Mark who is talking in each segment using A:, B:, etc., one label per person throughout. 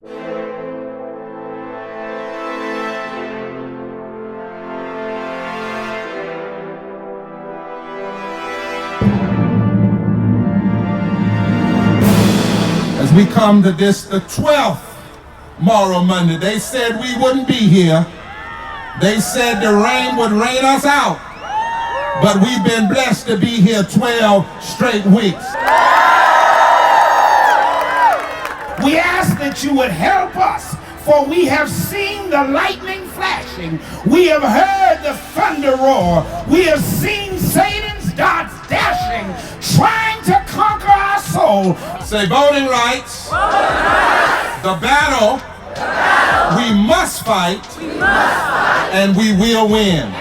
A: As we come to this, the 12th Moral Monday, they said we wouldn't be here. They said the rain would rain us out. But we've been blessed to be here 12 straight weeks.
B: We ask that you would help us, for we have seen the lightning flashing. We have heard the thunder roar. We have seen Satan's darts dashing, trying to conquer our soul.
A: Say voting rights. The battle. We must fight. And we will win.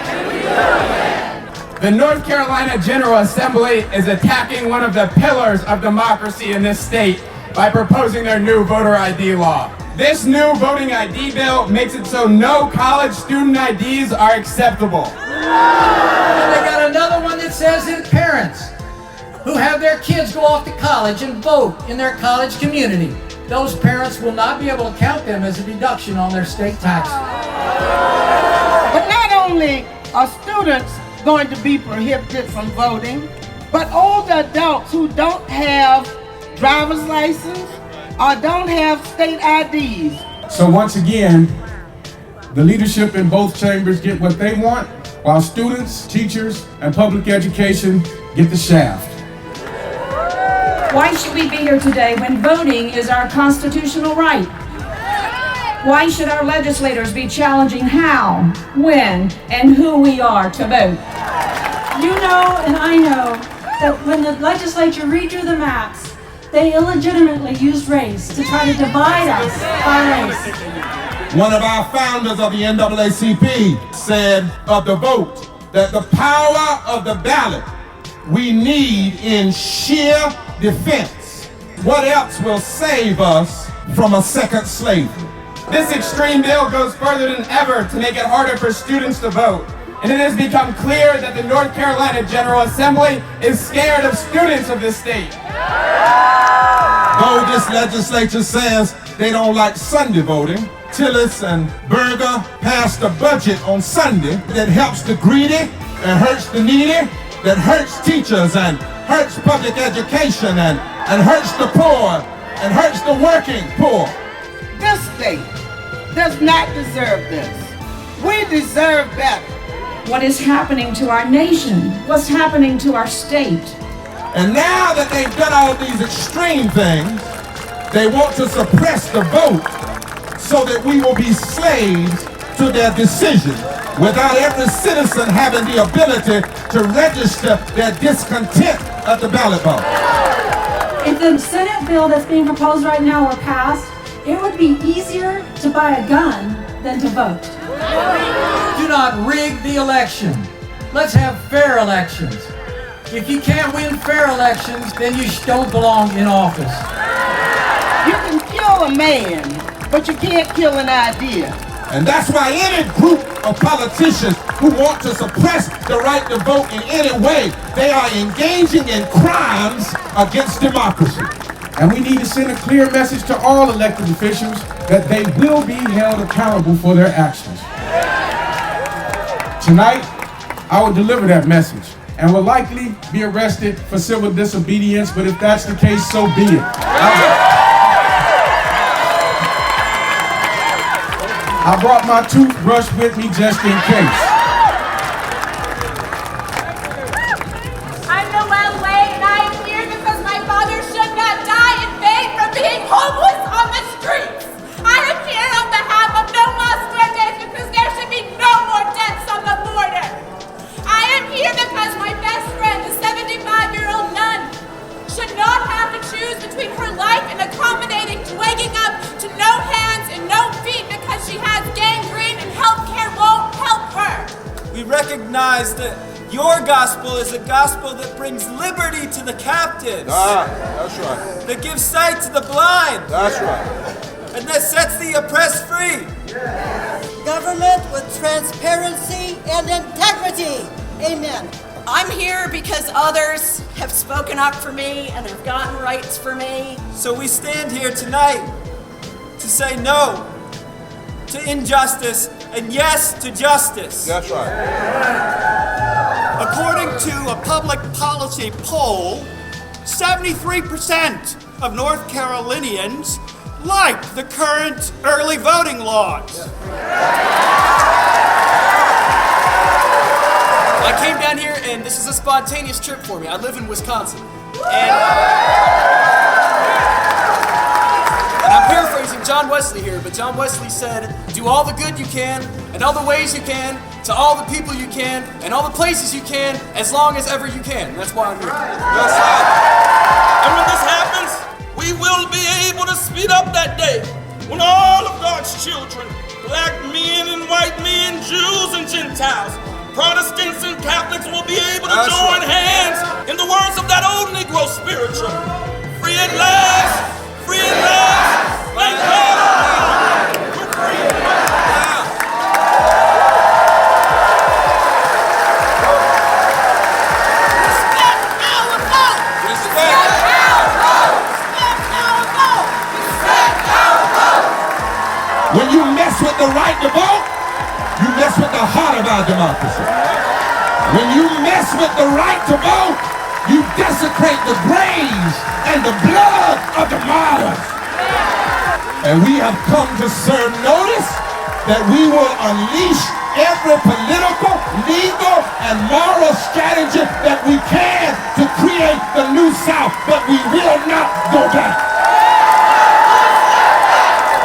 C: The North Carolina General Assembly is attacking one of the pillars of democracy in this state by proposing their new voter ID law. This new voting ID bill makes it so no college student IDs are acceptable.
D: And they got another one that says that parents who have their kids go off to college and vote in their college community, those parents will not be able to count them as a deduction on their state taxes.
E: But not only are students going to be prohibited from voting, but older adults who don't have driver's license or don't have state IDs.
F: So once again, the leadership in both chambers get what they want, while students, teachers, and public education get the shaft.
G: Why should we be here today when voting is our constitutional right? Why should our legislators be challenging how, when, and who we are to vote?
H: You know and I know that when the legislature redrew the maps, they illegitimately used race to try to divide us by race.
A: One of our founders of the NAACP said of the vote that the power of the ballot we need in sheer defense. What else will save us from a second slavery?
C: This extreme bill goes further than ever to make it harder for students to vote. And it has become clear that the North Carolina General Assembly is scared of students of this state.
A: Though this legislature says they don't like Sunday voting, Tillis and Berger passed a budget on Sunday that helps the greedy and hurts the needy, that hurts teachers and hurts public education and hurts the poor and hurts the working poor.
E: This state does not deserve this. We deserve better.
G: What is happening to our nation? What's happening to our state?
A: And now that they've done all these extreme things, they want to suppress the vote so that we will be slaves to their decision without every citizen having the ability to register their discontent at the ballot box.
H: If the Senate bill that's being proposed right now were passed, it would be easier to buy a gun than to vote.
D: Do not rig the election. Let's have fair elections. If you can't win fair elections, then you don't belong in office.
E: You can kill a man, but you can't kill an idea.
A: And that's why any group of politicians who want to suppress the right to vote in any way, they are engaging in crimes against democracy.
F: And we need to send a clear message to all elected officials that they will be held accountable for their actions. Tonight, I will deliver that message and will likely be arrested for civil disobedience, but if that's the case, so be it. I brought my toothbrush with me just in case.
I: I'm Noelle Way, and I am here because my father should not die in vain from being homeless on the streets. I am here on behalf of No Mas Muertes because there should be no more deaths on the border. I am here because my best friend, a 75-year-old nun, should not have to choose between her life and accommodating to waking up to no hands and no feet because she has gangrene and healthcare won't help her.
J: We recognize that your gospel is a gospel that brings liberty to the captives.
A: That's right.
J: That gives sight to the blind.
A: That's right.
J: And that sets the oppressed free.
K: Government with transparency and integrity. Amen.
I: I'm here because others have spoken up for me and have gotten rights for me.
J: So we stand here tonight to say no to injustice and yes to justice.
A: That's right.
L: According to a public policy poll, 73% of North Carolinians like the current early voting laws.
M: I came down here and this is a spontaneous trip for me. I live in Wisconsin. And I'm paraphrasing John Wesley here, but John Wesley said, do all the good you can, and all the ways you can, to all the people you can, and all the places you can, as long as ever you can. That's why I'm here.
N: That's right. And when this happens, we will be able to speed up that day when all of God's children, black men and white men, Jews and Gentiles, Protestants and Catholics will be able to join hands in the words of that old Negro spiritual. Free at last, free at last, thank God. We're free.
I: Respect our vote.
N: Respect
I: our vote. Respect our vote. Respect our vote.
A: When you mess with the right to vote, you mess with the heart of our democracy. When you mess with the right to vote, you desecrate the graves and the blood of the martyrs. And we have come to serve notice that we will unleash every political, legal, and moral strategy that we can to create the new South, but we will not go back.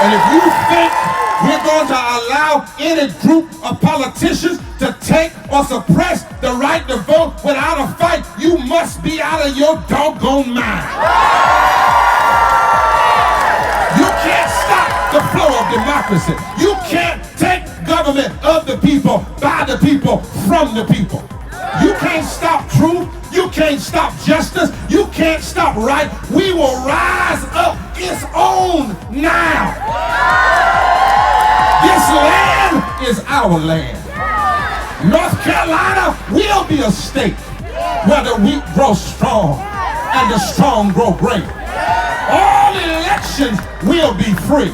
A: And if you think we're going to allow any group of politicians to take or suppress the right to vote without a fight, you must be out of your doggone mind. You can't stop the flow of democracy. You can't take government of the people, by the people, from the people. You can't stop truth. You can't stop justice. You can't stop right. We will rise up its own now. This land is our land. North Carolina will be a state where the weak grow strong and the strong grow great. All elections will be free.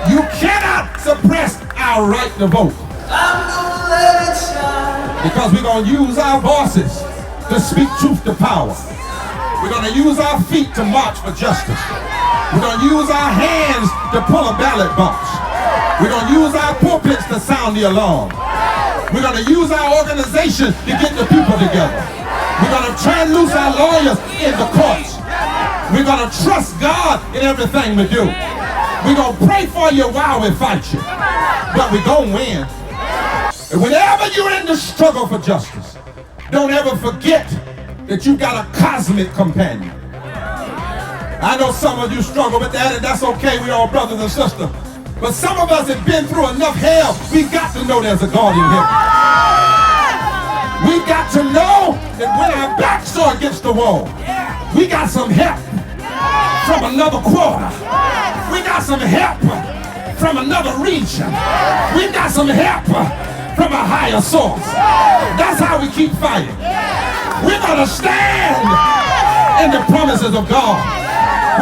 A: You cannot suppress our right to vote.
J: I'm gonna let it shine.
A: Because we're going to use our voices to speak truth to power. We're going to use our feet to march for justice. We're going to use our hands to pull a ballot box. We're going to use our pulpits to sound the alarm. We're going to use our organization to get the people together. We're going to turn loose our lawyers in the courts. We're going to trust God in everything we do. We're going to pray for you while we fight you. But we're going to win. And whenever you're in the struggle for justice, don't ever forget that you got a cosmic companion. I know some of you struggle with that, and that's okay. We're all brothers and sisters. But some of us have been through enough hell, we got to know there's a God in heaven. We got to know that when our backs are against the wall, we got some help from another quarter. We got some help from another region. We got some help from a higher source. That's how we keep fighting. We're going to stand in the promises of God.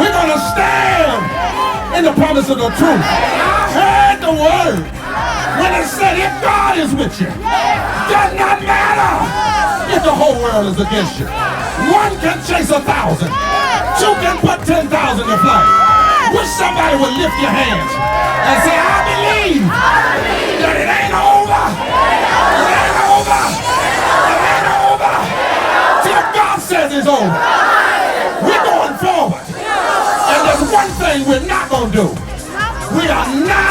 A: We're going to stand in the promise of the truth. I heard the word when it said, if God is with you, does not matter if the whole world is against you. One can chase 1,000. Two can put 10,000 to flight. Wish somebody would lift your hands and say, I believe that it ain't over. It ain't over. It ain't over. Till God says it's over. We're going forward. And there's one thing we're not going to do. We are not